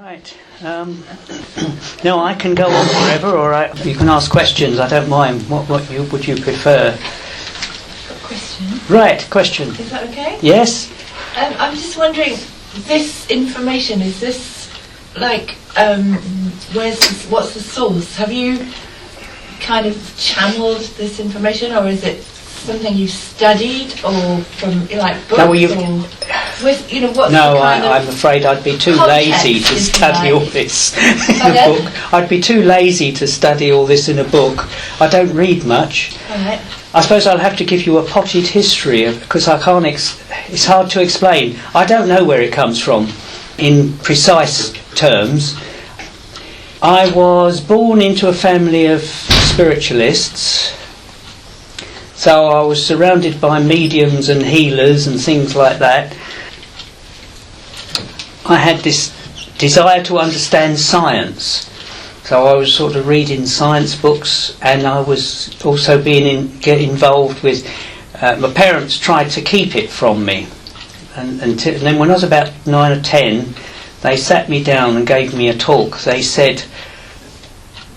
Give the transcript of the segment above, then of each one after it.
Right. Now I can go on forever, or you can ask questions. I don't mind. What would you prefer? Question. Right. Question. Is that okay? Yes. I'm just wondering, this information, is this like what's the source? Have you kind of channeled this information, or is it something you studied, or from like books? No, what's no, the kind of I'm afraid I'd be too lazy to study all this in a book. I'd be too lazy to study all this in a book. I don't read much. Right. I suppose I'll have to give you a potted history, because I can't. It's hard to explain. I don't know where it comes from in precise terms. I was born into a family of spiritualists, so I was surrounded by mediums and healers and things like that. I had this desire to understand science, so I was sort of reading science books, and I was also get involved with. My parents tried to keep it from me, and then when I was about 9 or 10, they sat me down and gave me a talk. They said,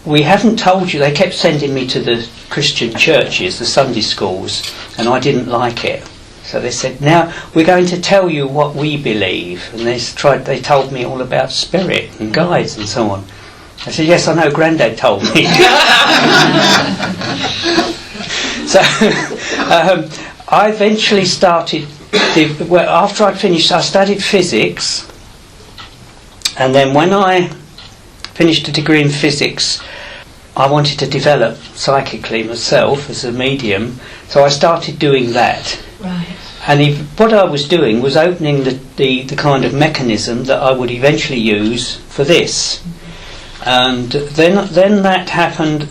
"We haven't told you." They kept sending me to the Christian churches, the Sunday schools, and I didn't like it. So they said, "Now we're going to tell you what we believe." And they told me all about spirit and guides and so on. I said, "Yes, I know, Grandad told me." So I eventually started, after I'd finished, I studied physics, and then when I finished a degree in physics, I wanted to develop psychically myself as a medium, so I started doing that. Right. And what I was doing was opening the kind of mechanism that I would eventually use for this. And then that happened.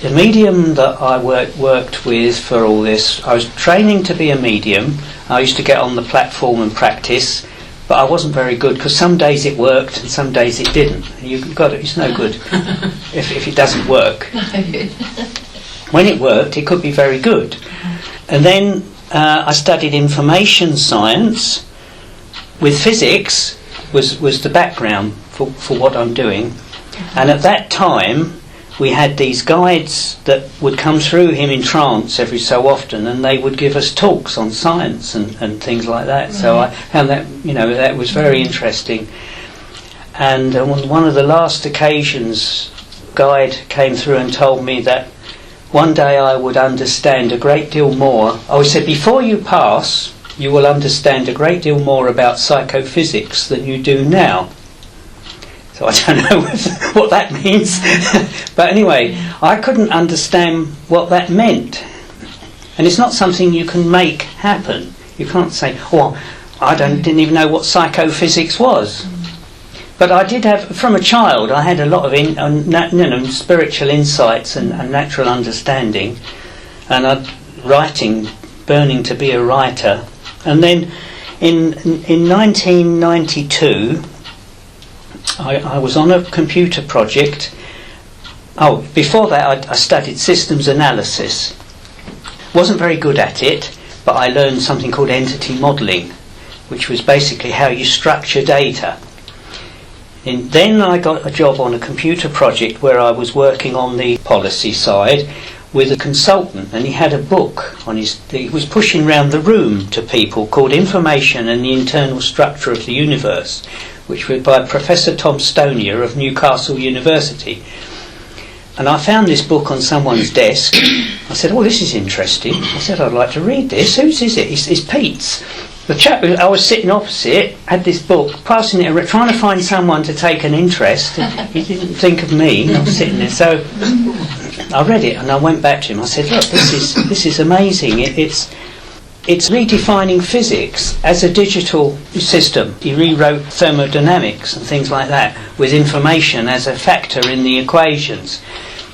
The medium that I worked with for all this, I was training to be a medium. I used to get on the platform and practice, but I wasn't very good, because some days it worked and some days it didn't. It's no good if it doesn't work. When it worked, it could be very good. And then I studied information science, with physics was the background for what I'm doing. And at that time, we had these guides that would come through him in trance every so often, and they would give us talks on science and things like that. Right. So I found that, that was very interesting. And on one of the last occasions, a guide came through and told me that one day I would understand a great deal more. He said, "Before you pass, you will understand a great deal more about psychophysics than you do now." So I don't know what that means. But anyway, I couldn't understand what that meant. And it's not something you can make happen. You can't say, "Oh, I didn't even know what psychophysics was." But I did have, from a child, I had a lot of spiritual insights and natural understanding. And writing, burning to be a writer. And then in 1992... I was on a computer project. Before that I studied systems analysis. Wasn't very good at it, but I learned something called entity modelling, which was basically how you structure data. And then I got a job on a computer project where I was working on the policy side with a consultant, and he had a book he was pushing around the room to people, called Information and the Internal Structure of the Universe, which was by Professor Tom Stonier of Newcastle University. And I found this book on someone's desk. I said, "Oh, this is interesting." I said, "I'd like to read this." "Whose is it?" It's Pete's. The chap I was sitting opposite had this book, passing it around, trying to find someone to take an interest. He didn't think of me. I was sitting there. So I read it and I went back to him. I said, "Look, this is amazing. It's redefining physics as a digital system." He rewrote thermodynamics and things like that, with information as a factor in the equations.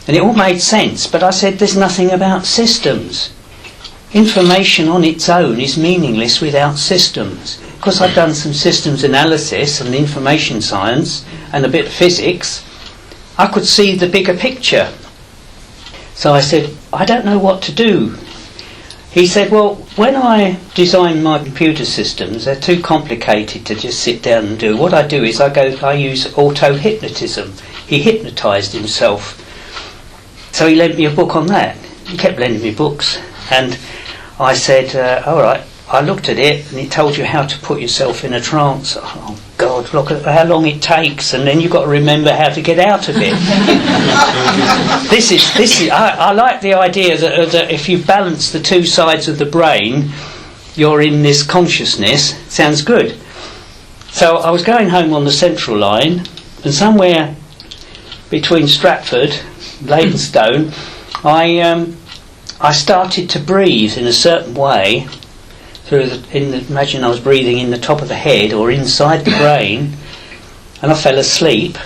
And it all made sense, but I said, "There's nothing about systems. Information on its own is meaningless without systems." Because I've done some systems analysis and information science and a bit of physics, I could see the bigger picture. So I said, "I don't know what to do." he said, well, when I design my computer systems, they're too complicated to just sit down and do. What I do is I use auto-hypnotism. He hypnotised himself. So he lent me a book on that. He kept lending me books. And I said, all right. I looked at it and it told you how to put yourself in a trance. Oh God, look at how long it takes, and then you've got to remember how to get out of it. This is. I like the idea that if you balance the two sides of the brain, you're in this consciousness. Sounds good. So I was going home on the Central Line, and somewhere between Stratford, Leytonstone, I started to breathe in a certain way. Imagine I was breathing in the top of the head or inside the brain, and I fell asleep,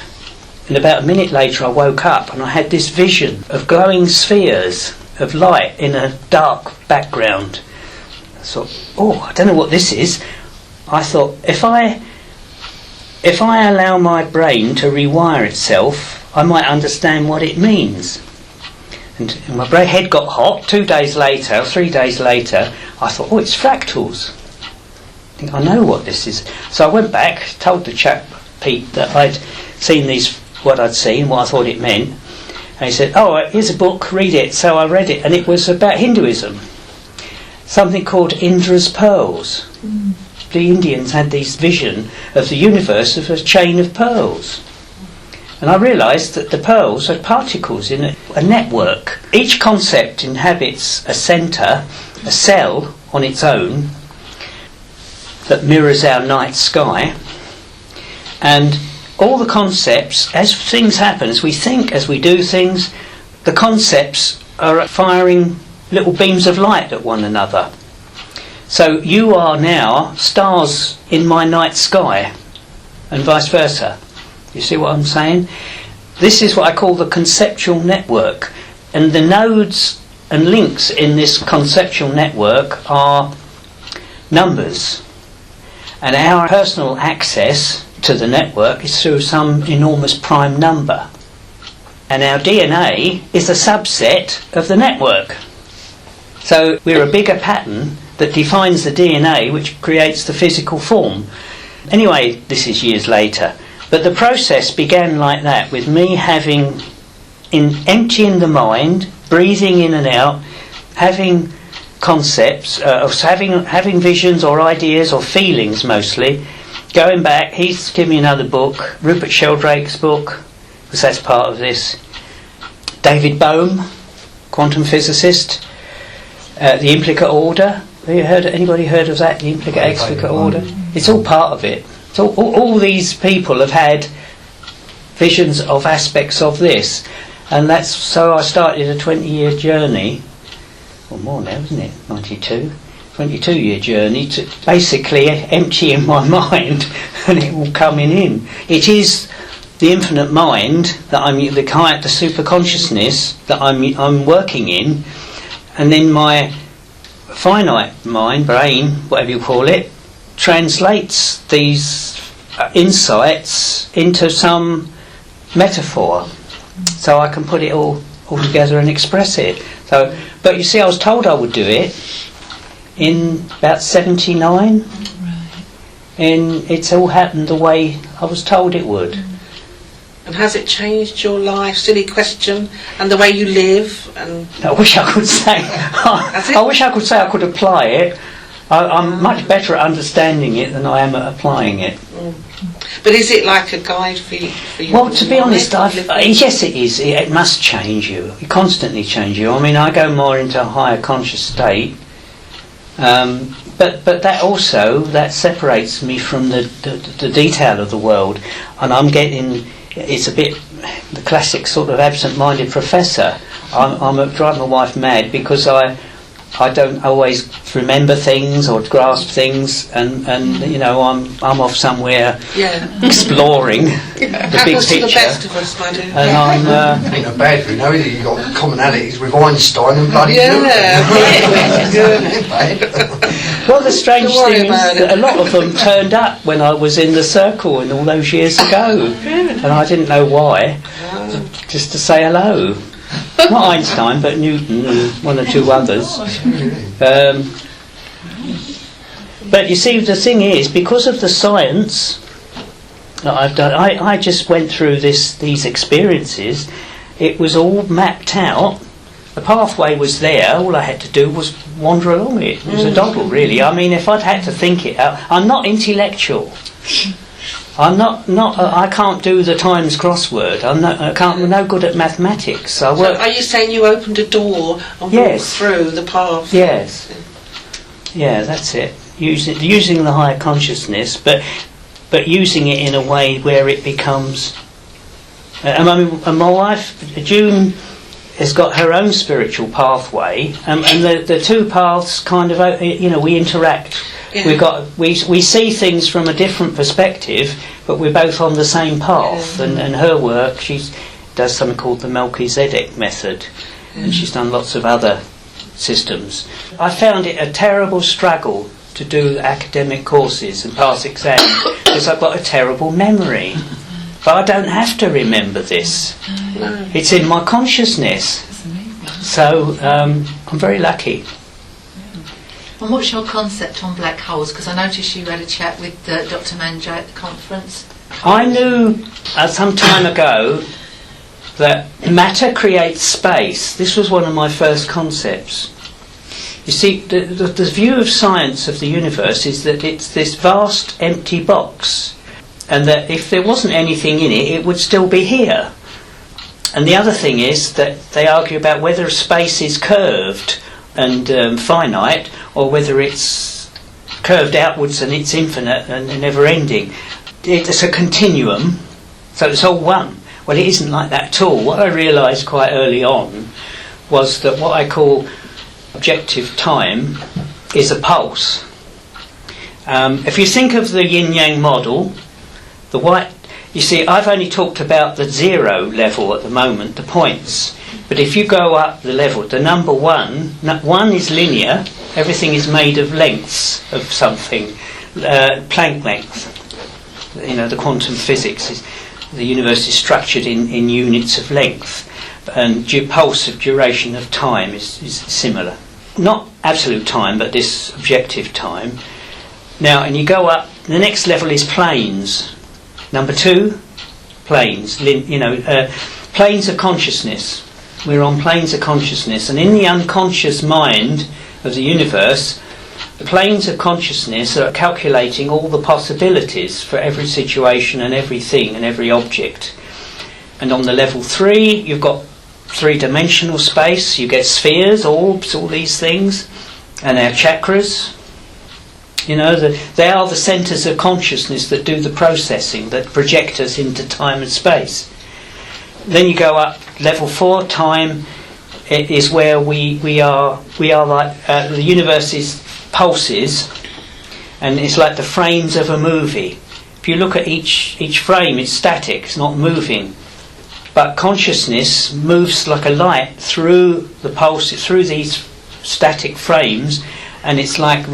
and about a minute later I woke up and I had this vision of glowing spheres of light in a dark background. I thought, I don't know what this is. I thought, if I allow my brain to rewire itself, I might understand what it means. And my head got hot. 3 days later, I thought, it's fractals. I think, I know what this is. So I went back, told the chap, Pete, that I'd seen what I'd seen, what I thought it meant. And he said, here's a book, read it. So I read it, and it was about Hinduism. Something called Indra's Pearls. The Indians had this vision of the universe of a chain of pearls. And I realised that the pearls are particles in a network. Each concept inhabits a centre, a cell on its own, that mirrors our night sky. And all the concepts, as things happen, as we think, as we do things, the concepts are firing little beams of light at one another. So you are now stars in my night sky, and vice versa. You see what I'm saying? This is what I call the conceptual network. And the nodes and links in this conceptual network are numbers. And our personal access to the network is through some enormous prime number. And our DNA is a subset of the network. So we're a bigger pattern that defines the DNA, which creates the physical form. Anyway, this is years later. But the process began like that, with me emptying the mind, breathing in and out, having concepts, having visions or ideas or feelings mostly. Going back, he's given me another book, Rupert Sheldrake's book, because that's part of this. David Bohm, quantum physicist, the implicate order. Have anybody heard of that? The implicate explicate order. It's all part of it. So all these people have had visions of aspects of this, and so I started a 20-year journey, or more now, isn't it? 22-year journey to basically emptying my mind and it all coming in. It is the infinite mind that the super consciousness that I'm working in, and then my finite mind, brain, whatever you call it, translates these insights into some metaphor, so I can put it all together and express it. So, but you see, I was told I would do it in about 79, and it's all happened the way I was told it would. And has it changed your life? Silly question. And the way you live? And I wish I could say. I wish I could say I could apply it. I'm much better at understanding it than I am at applying it. But is it like a guide for you? Well, to be honest, yes, it is. It must change you. It constantly changes you. I mean, I go more into a higher conscious state, but that separates me from the detail of the world, and I'm getting. It's a bit the classic sort of absent-minded professor. I'm driving my wife mad because I don't always remember things or grasp things, and you know, I'm off somewhere exploring the big picture. To the best of us, my dear. And I'm ain't no bad, you know. You've got commonalities with Einstein and bloody Well, the strange thing is that a lot of them turned up when I was in the circle and all those years ago, and I didn't know why, just to say hello. Not Einstein, but Newton and one or two others. But you see, the thing is, because of the science that I've done, I just went through these experiences. It was all mapped out. The pathway was there. All I had to do was wander along it. It was a doddle, really. I mean, if I'd had to think it out, I'm not intellectual. I'm not. I can't do the Times crossword. I'm no good at mathematics. So are you saying you opened a door and walked through the path? Yes. Yeah, that's it. Using the higher consciousness, but using it in a way where it becomes. And my wife, June, has got her own spiritual pathway, and the two paths kind of, we interact. Yeah. We see things from a different perspective, but we're both on the same path. Yeah. And her work, she does something called the Melchizedek method, and she's done lots of other systems. I found it a terrible struggle to do academic courses and pass exams because I've got a terrible memory. But I don't have to remember this. No. It's in my consciousness. So I'm very lucky. And what's your concept on black holes? Because I noticed you had a chat with Dr. Manjay at the conference. I knew some time ago that matter creates space. This was one of my first concepts. You see, the view of science of the universe is that it's this vast empty box, and that if there wasn't anything in it, it would still be here. And the other thing is that they argue about whether space is curved and finite, or whether it's curved outwards and it's infinite and never-ending. It's a continuum, so it's all one. Well, it isn't like that at all. What I realised quite early on was that what I call objective time is a pulse. If you think of the yin-yang model, the white, you see, I've only talked about the 0 level at the moment, the points. But if you go up the level, the number 1 is linear. Everything is made of lengths of something, Planck length. The quantum physics is, the universe is structured in units of length, and pulse of duration of time is similar. Not absolute time, but this objective time. Now, and you go up, the next level is planes. Number 2, planes. Planes of consciousness. We're on planes of consciousness, and in the unconscious mind of the universe, the planes of consciousness are calculating all the possibilities for every situation and everything and every object. And on the level 3, you've got 3-dimensional space. You get spheres, orbs, all these things, and our chakras. They are the centres of consciousness that do the processing, that project us into time and space. Then you go up level 4, time. It is where we are like the universe is pulses, and it's like the frames of a movie. If you look at each frame, it's static, it's not moving. But consciousness moves like a light through the pulse, through these static frames, and it's like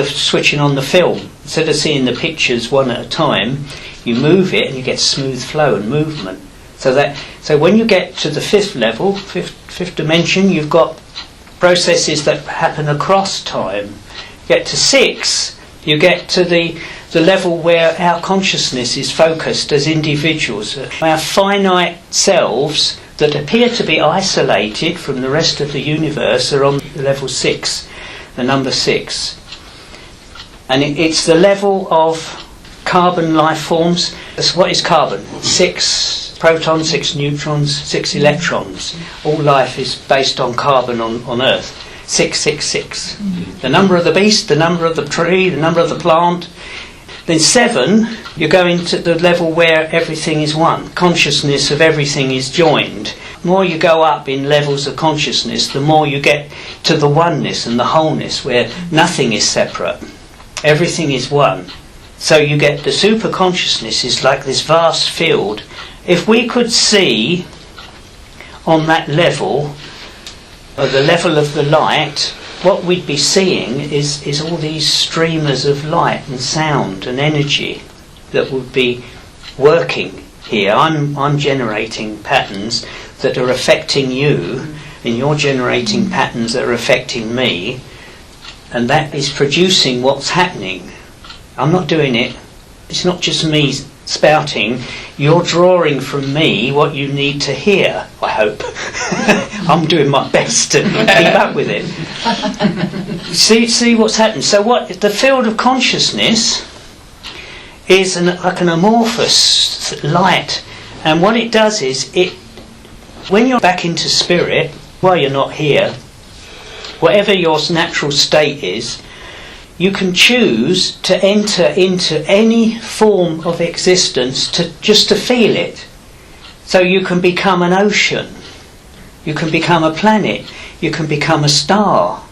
switching on the film. Instead of seeing the pictures one at a time, you move it and you get smooth flow and movement. So when you get to the 5th level, fifth dimension, you've got processes that happen across time. Get to 6, you get to the level where our consciousness is focused as individuals. Our finite selves that appear to be isolated from the rest of the universe are on level 6, the number 6. And it's the level of carbon life forms. What is carbon? 6 protons, 6 neutrons, 6 electrons. All life is based on carbon on Earth. 666. The number of the beast, the number of the tree, the number of the plant. Then 7, you're going to the level where everything is one. Consciousness of everything is joined. The more you go up in levels of consciousness, the more you get to the oneness and the wholeness, where nothing is separate. Everything is one. So you get the super consciousness is like this vast field. If we could see on that level, or the level of the light, what we'd be seeing is all these streamers of light and sound and energy that would be working here. I'm generating patterns that are affecting you, and you're generating patterns that are affecting me, and that is producing what's happening. I'm not doing it. It's not just me spouting. You're drawing from me what you need to hear, I hope. I'm doing my best to keep up with it. See what's happened. So what the field of consciousness is like an amorphous light, and what it does is when you're back into spirit, while you're not here, whatever your natural state is, you can choose to enter into any form of existence just to feel it. So you can become an ocean, you can become a planet, you can become a star,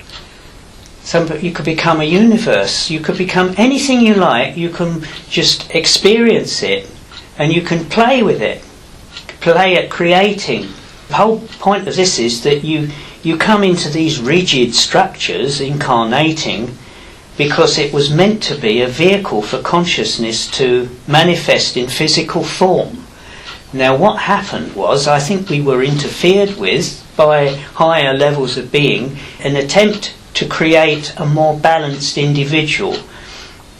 you could become a universe, you could become anything you like. You can just experience it, and you can play with it, play at creating. The whole point of this is that you come into these rigid structures, incarnating, because it was meant to be a vehicle for consciousness to manifest in physical form. Now what happened was, I think we were interfered with by higher levels of being, an attempt to create a more balanced individual.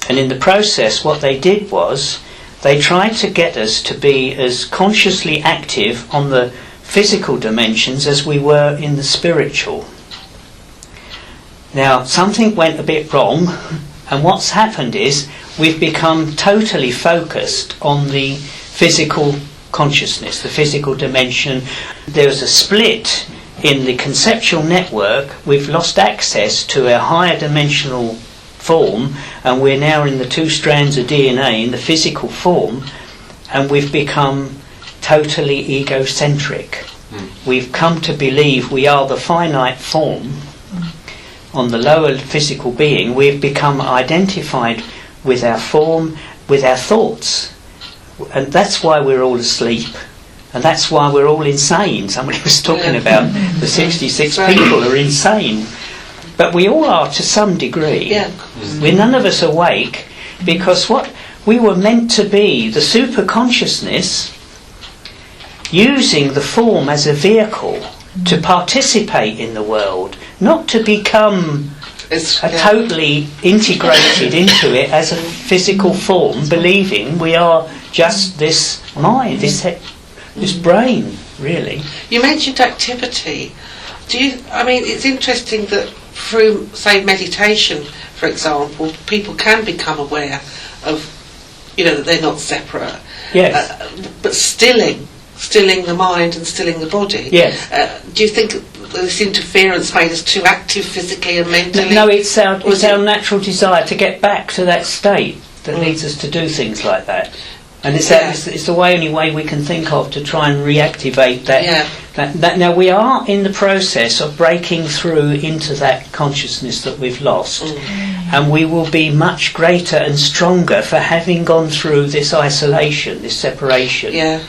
And in the process, what they did was, they tried to get us to be as consciously active on the physical dimensions as we were in the spiritual. Now, something went a bit wrong, and what's happened is we've become totally focused on the physical consciousness, the physical dimension. There's a split in the conceptual network. We've lost access to a higher dimensional form, and we're now in the two strands of DNA in the physical form, and we've become totally egocentric. We've come to believe we are the finite form. On the lower physical being, we've become identified with our form, with our thoughts, and that's why we're all asleep, and that's why we're all insane. Somebody was talking about the 66 people are insane, but we all are to some degree. We're none of us awake, because what we were meant to be, the super consciousness, using the form as a vehicle to participate in the world, not to become totally integrated into it as a physical form, believing we are just this mind, this brain, really. You mentioned activity. It's interesting that through, say, meditation, for example, people can become aware of, that they're not separate. Yes. But stilling the mind and stilling the body. Yes. Do you think this interference made us too active physically and mentally? No, it's our natural desire to get back to that state that leads us to do things like that. And it's the only way we can think of to try and reactivate that. Now we are in the process of breaking through into that consciousness that we've lost, and we will be much greater and stronger for having gone through this isolation, this separation.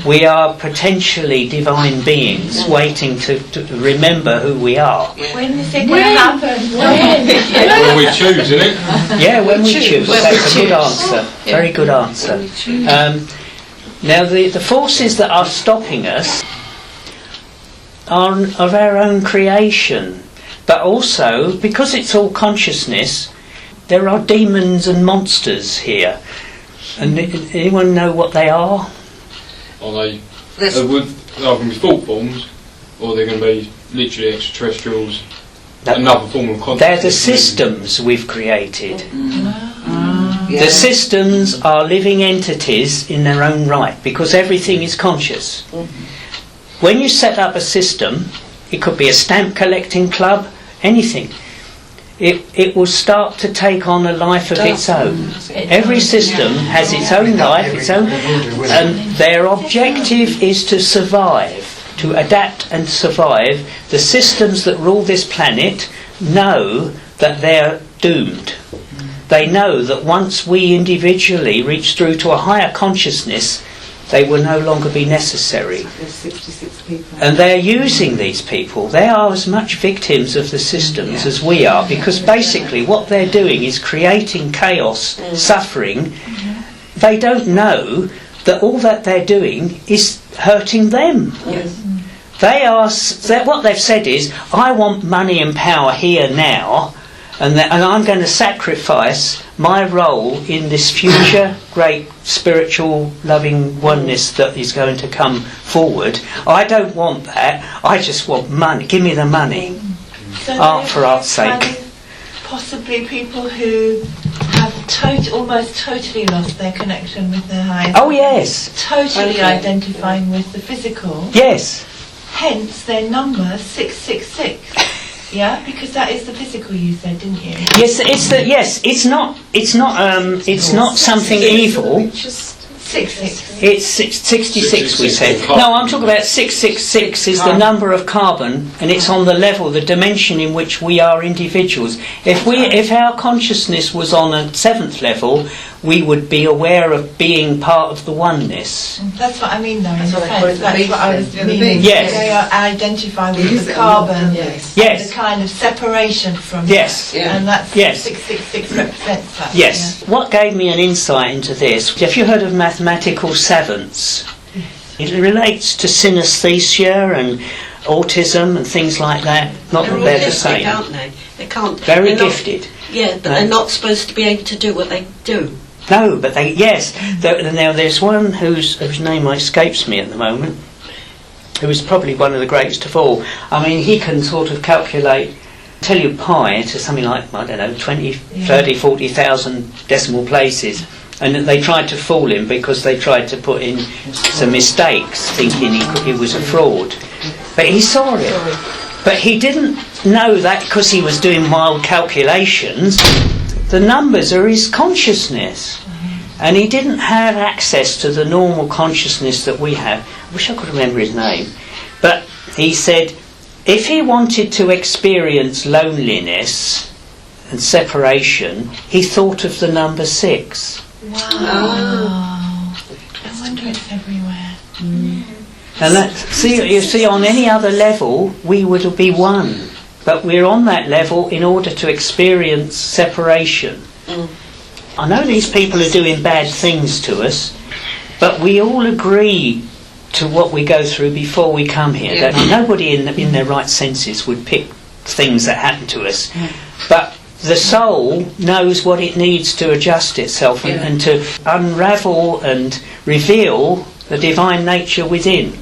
We are potentially divine beings waiting to remember who we are. When is it going to happen? When we choose, isn't it? Yeah, when we choose. That's a good answer. Very good answer. Now the forces that are stopping us are of our own creation, but also because it's all consciousness, there are demons and monsters here. And anyone know what they are? Are they going to be thought forms, or they're going to be literally extraterrestrials? Another form of consciousness. They're the systems we've created. The systems are living entities in their own right, because everything is conscious. When you set up a system, it could be a stamp collecting club, anything, it will start to take on a life of its own. Every system has its own life, and their objective is to survive, to adapt and survive. The systems that rule this planet know that they're doomed. They know that once we individually reach through to a higher consciousness, they will no longer be necessary. And they're using these people. They are as much victims of the systems as we are, because basically what they're doing is creating chaos, suffering. They don't know that all that they're doing is hurting them. Yes. What they've said is, I want money and power here now, and I'm going to sacrifice my role in this future great spiritual loving oneness that is going to come forward. I don't want that. I just want money. Give me the money. So Art for art's kind sake. of possibly people who have almost totally lost their connection with their higher Oh yes, totally identifying with the physical. yes. Hence their number 666. Yeah, because that is the physical you said, didn't you? Yes, it's not something evil. 66. It's 66 we said. No, I'm talking about 666 is the number of carbon, and it's on the level, the dimension in which we are individuals. If our consciousness was on a 7th level, we would be aware of being part of the oneness. That's what I mean though, in That's the what I call it, sense. the That's beast what I was then. Yeah, the meaning. beast. Yes. They are identifying with the carbon. Yes. Yes. The kind of separation from Yes. that. Yeah. And that's Yes. 666 represents that. Yes. What gave me an insight into this, have you heard of mathematical savants? It relates to synesthesia and autism and things like that. Not that they're the autistic, same. aren't they? They can't. Very they're not- gifted. Yeah, but they're not supposed to be able to do what they do. No, but now there's one whose name escapes me at the moment, who is probably one of the greatest of all. I mean, he can sort of calculate, tell you pi to something like, I don't know, 20, 30, 40,000 decimal places. And they tried to fool him because they tried to put in some mistakes, thinking he was a fraud. But he saw it. But he didn't know that because he was doing mild calculations. The numbers are his consciousness. And he didn't have access to the normal consciousness that we have. I wish I could remember his name. But he said, if he wanted to experience loneliness and separation, he thought of the number 6. Wow. No wonder it's everywhere. And that, you see, on any other level, we would be one. But we're on that level in order to experience separation. I know these people are doing bad things to us, but we all agree to what we go through before we come here. Yeah. Nobody in their right senses would pick things that happen to us. But the soul knows what it needs to adjust itself and to unravel and reveal the divine nature within.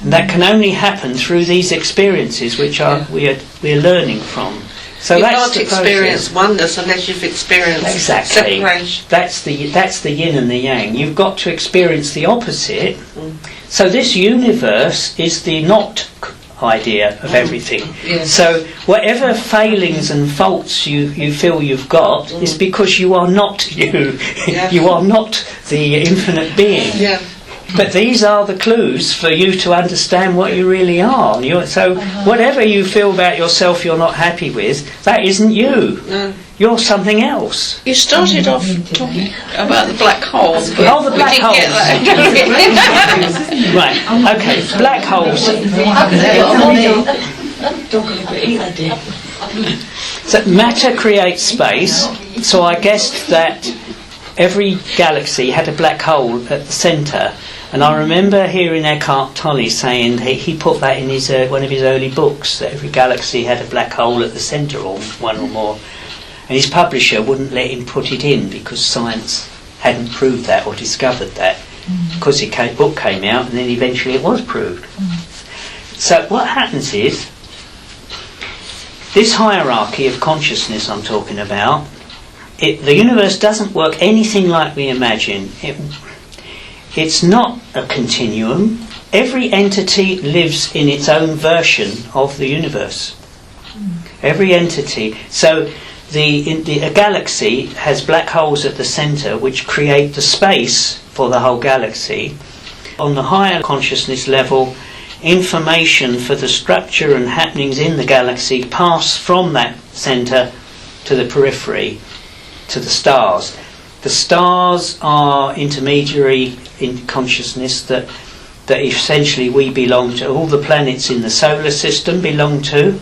And that can only happen through these experiences which we're learning from. So you that's can't the experience process. oneness unless you've experienced Exactly. separation. That's the yin and the yang. You've got to experience the opposite. So this universe is the not idea of everything. Yes. So whatever failings and faults you feel you've got is because you are not you. Yeah. You are not the infinite being. Yeah. But these are the clues for you to understand what you really are. So whatever you feel about yourself you're not happy with, that isn't you. No. You're something else. You started off talking about the black hole. But Oh, the we black didn't holes. get that. Right, okay, black holes. So matter creates space, so I guessed that every galaxy had a black hole at the centre. And I remember hearing Eckhart Tolle saying he put that in his one of his early books, that every galaxy had a black hole at the centre, or one or more. And his publisher wouldn't let him put it in because science hadn't proved that or discovered that. Because the book came out and then eventually it was proved. So what happens is, this hierarchy of consciousness I'm talking about, the universe doesn't work anything like we imagine. It's not a continuum. Every entity lives in its own version of the universe. Every entity. So a galaxy has black holes at the centre which create the space for the whole galaxy. On the higher consciousness level, information for the structure and happenings in the galaxy pass from that centre to the periphery, to the stars. The stars are intermediary in consciousness that essentially we belong to. All the planets in the solar system belong to,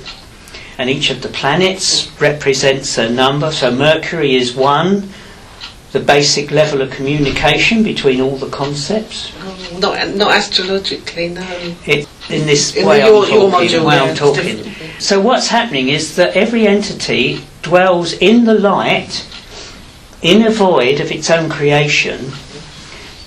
and each of the planets represents a number. So Mercury is 1, the basic level of communication between all the concepts? Not astrologically, no. In this In way, your I'm module, talking. So what's happening is that every entity dwells in the light, in a void of its own creation,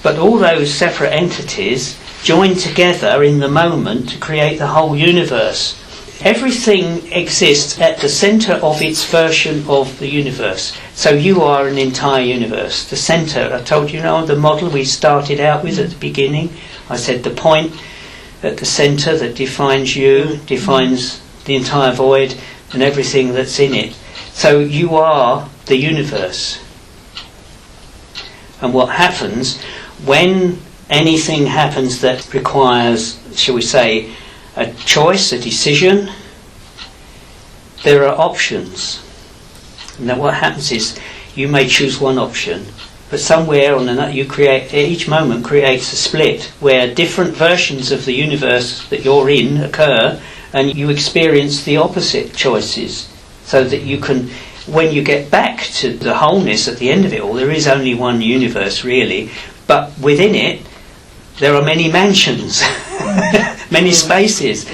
but all those separate entities join together in the moment to create the whole universe. Everything exists at the centre of its version of the universe. So you are an entire universe. The centre, I told you, the model we started out with at the beginning. I said the point at the centre that defines you, defines the entire void and everything that's in it. So you are the universe. And what happens when anything happens that requires, shall we say, a choice, a decision, there are options. And then what happens is you may choose one option, but somewhere on another each moment creates a split where different versions of the universe that you're in occur, and you experience the opposite choices, so that you can, when you get back to the wholeness at the end of it all, there is only one universe really, but within it there are many mansions, many spaces.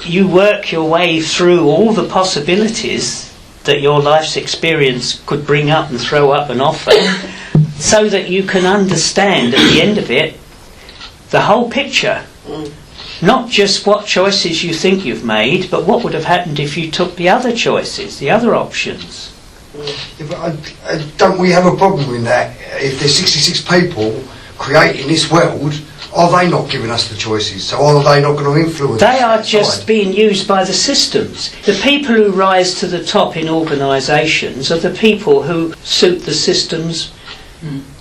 You work your way through all the possibilities that your life's experience could bring up and throw up and offer, so that you can understand at the end of it the whole picture. Not just what choices you think you've made, but what would have happened if you took the other choices, the other options. Yeah, but don't we have a problem with that? If there's 66 people creating this world, are they not giving us the choices? So are they not going to influence? They are just being used by the systems. The people who rise to the top in organisations are the people who suit the system's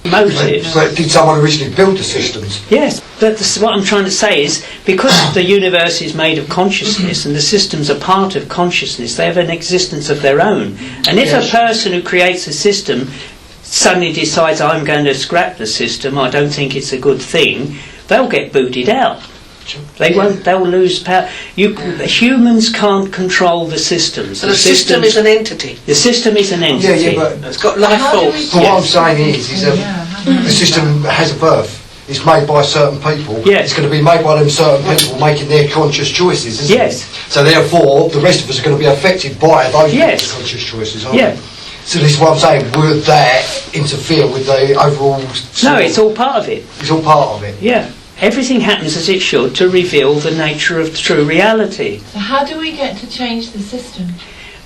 motives. But did someone originally build the systems? Yes, but what I'm trying to say is, because the universe is made of consciousness and the systems are part of consciousness, they have an existence of their own. And if a person who creates a system suddenly decides, I'm going to scrap the system, I don't think it's a good thing, they'll get booted out. They'll lose power. Humans can't control the systems. So the system is an entity. The system is an entity. Yeah, but it's got life force. But what I'm saying is the system has a birth. It's made by certain people. Yes. It's going to be made by them certain people making their conscious choices, isn't it? So therefore, the rest of us are going to be affected by those people's conscious choices, aren't we? So this is what I'm saying. Would that interfere with the overall? No, it's all part of it. It's all part of it. Yeah. Everything happens as it should to reveal the nature of true reality. So how do we get to change the system?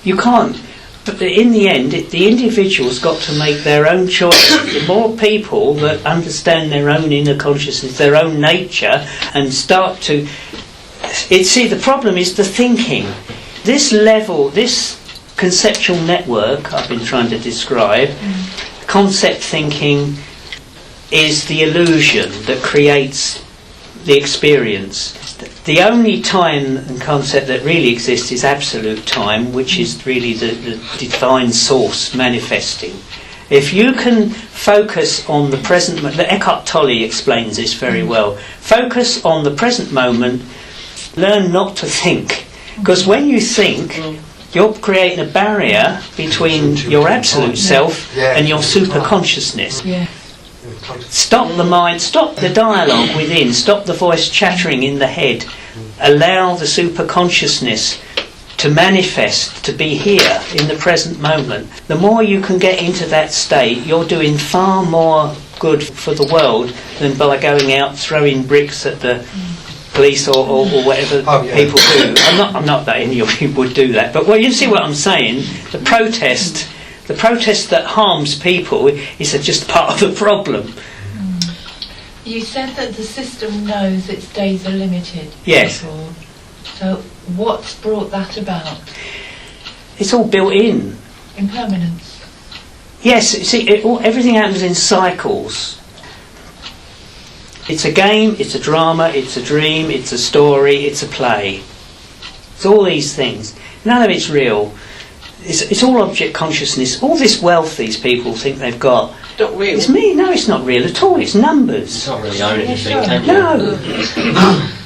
You can't. But in the end, the individual's got to make their own choice. The more people that understand their own inner consciousness, their own nature, and start to... See, the problem is the thinking. This level, this conceptual network I've been trying to describe, concept thinking is the illusion that creates the experience. The only time and concept that really exists is absolute time, which is really the divine source manifesting. If you can focus on the present moment, Eckhart Tolle explains this very well, focus on the present moment, learn not to think. Because when you think, you're creating a barrier between your absolute self and your super consciousness. Stop the mind, stop the dialogue within, stop the voice chattering in the head. Allow the super consciousness to manifest, to be here in the present moment. The more you can get into that state, you're doing far more good for the world than by going out throwing bricks at the police or whatever people do. I'm not that any of you would do that, but well, you see what I'm saying. The protest that harms people is just part of the problem. You said that the system knows its days are limited. Yes. So what's brought that about? It's all built in. Impermanence. Yes, see, everything happens in cycles. It's a game, it's a drama, it's a dream, it's a story, it's a play. It's all these things. None of it's real. It's all object consciousness. All this wealth these people think they've got. Not real. It's me. No, it's not real at all. It's numbers. It's not really owning anything, can you? No.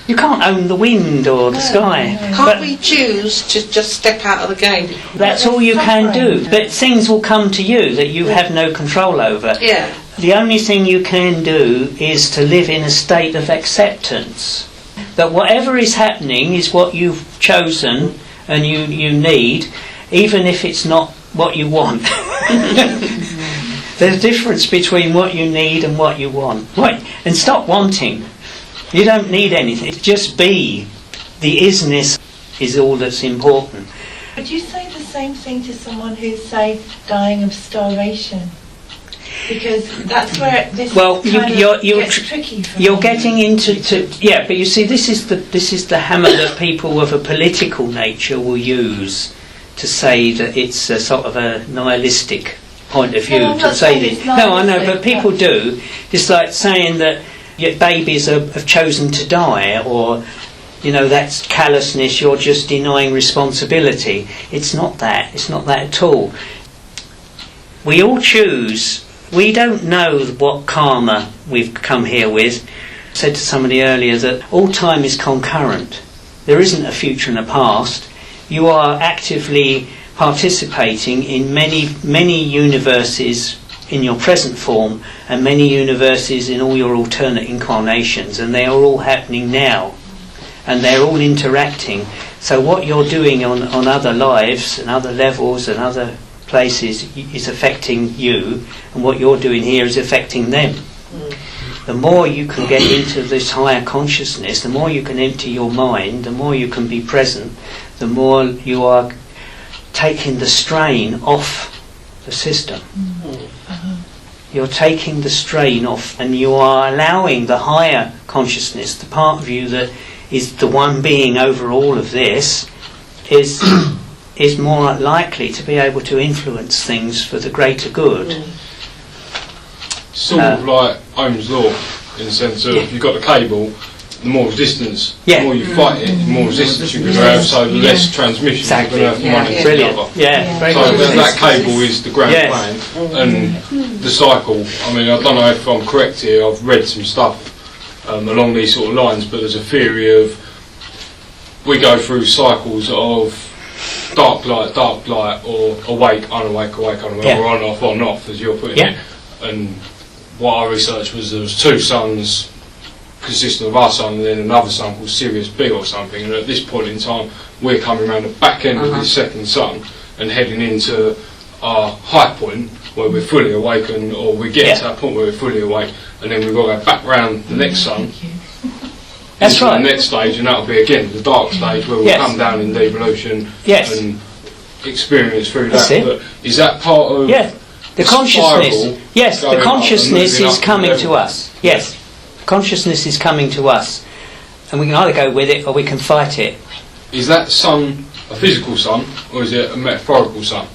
You can't own the wind or the sky. Can't we choose to just step out of the game? That's all you can do. But things will come to you that you have no control over. Yeah. The only thing you can do is to live in a state of acceptance. That whatever is happening is what you've chosen and you need, even if it's not what you want. There's a difference between what you need and what you want. Right. And stop wanting. You don't need anything. Just be. The isness is all that's important. Would you say the same thing to someone who's, say, dying of starvation? Because that's where this gets tricky for you're me. getting into but you see, this is the hammer that people of a political nature will use to say that it's a sort of a nihilistic point of view to say this. No, I know, but people do. It's like saying that babies have chosen to die, or that's callousness. You're just denying responsibility. It's not that. It's not that at all. We all choose. We don't know what karma we've come here with. I said to somebody earlier that all time is concurrent. There isn't a future and a past. You are actively participating in many universes in your present form and many universes in all your alternate incarnations, and they are all happening now and they're all interacting. So what you're doing on other lives and other levels and other places is affecting you, and what you're doing here is affecting them. The more you can get into this higher consciousness, the more you can empty your mind, the more you can be present, the more you are taking the strain off the system. You're taking the strain off, and you are allowing the higher consciousness, the part of you that is the one being over all of this, is more likely to be able to influence things for the greater good. Sort of like Ohm's law, in the sense of if you've got the cable, the more resistance, the more you fight it, the more resistance you're going to have, so the less transmission Exactly. you're going to have from one Brilliant. into the other. Yeah. Very So good. that cable is the grand plan, and the cycle. I mean, I don't know if I'm correct here. I've read some stuff along these sort of lines, but there's a theory of we go through cycles of dark light, or awake, unawake, Yeah. or on, off, as you're putting it. And what I researched was there was two suns consisting of our sun and then another sun called Sirius B or something, and at this point in time we're coming around the back end of this second sun and heading into our high point where we're fully awakened, or we get to that point where we're fully awake, and then we've got to go back round the next sun. That's into right. the next stage, and that'll be again the dark stage where we'll come down in devolution and experience through That's that. it. But is that part of the consciousness? spiral Yes, the going up consciousness and moving is up coming the to level? us. Yes, consciousness is coming to us, and we can either go with it or we can fight it. Is that sun a physical sun, or is it a metaphorical sun?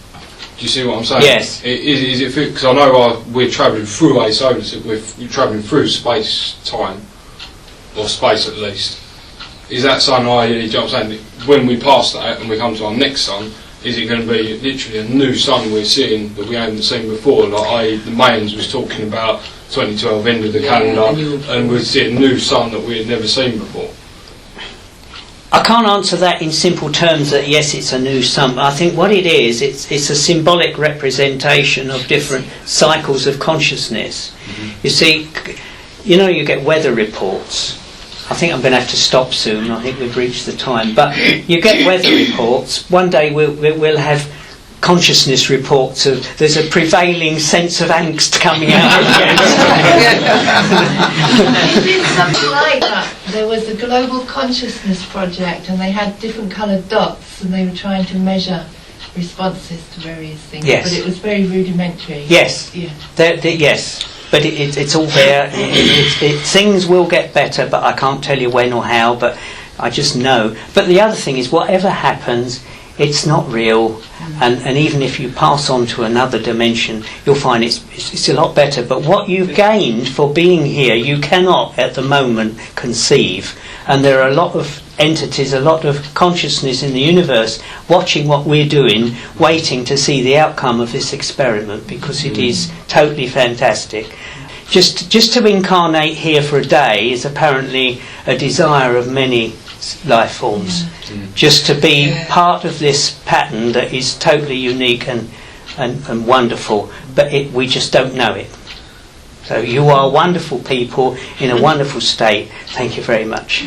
Do you see what I'm saying? Yes. Is it because I know we're travelling through a solar system, we're travelling through space-time, or space at least. Is that sun, do you know what I'm saying, when we pass that and we come to our next sun, is it going to be literally a new sun we're seeing that we haven't seen before? Like the Mayans was talking about 2012 end of the calendar, and we'd see a new sun that we had never seen before. I can't answer that in simple terms that yes, it's a new sun. I think what it is, it's a symbolic representation of different cycles of consciousness. You see, you get weather reports. I think I'm going to have to stop soon. I think we've reached the time. But you get weather reports. One day we'll have consciousness reports of there's a prevailing sense of angst coming out. They did something like that. There was a global consciousness project, and they had different coloured dots, and they were trying to measure responses to various things. Yes. But it was very rudimentary. Yes. Yeah. Yes. But it's all there. Things will get better, but I can't tell you when or how, but I just know. But the other thing is, whatever happens, it's not real, and even if you pass on to another dimension, you'll find it's a lot better. But what you've gained for being here, you cannot at the moment conceive. And there are a lot of entities, a lot of consciousness in the universe watching what we're doing, waiting to see the outcome of this experiment, because it is totally fantastic. just to incarnate here for a day is apparently a desire of many life forms. Just to be part of this pattern that is totally unique and wonderful, but we just don't know it. So you are wonderful people in a wonderful state. Thank you very much.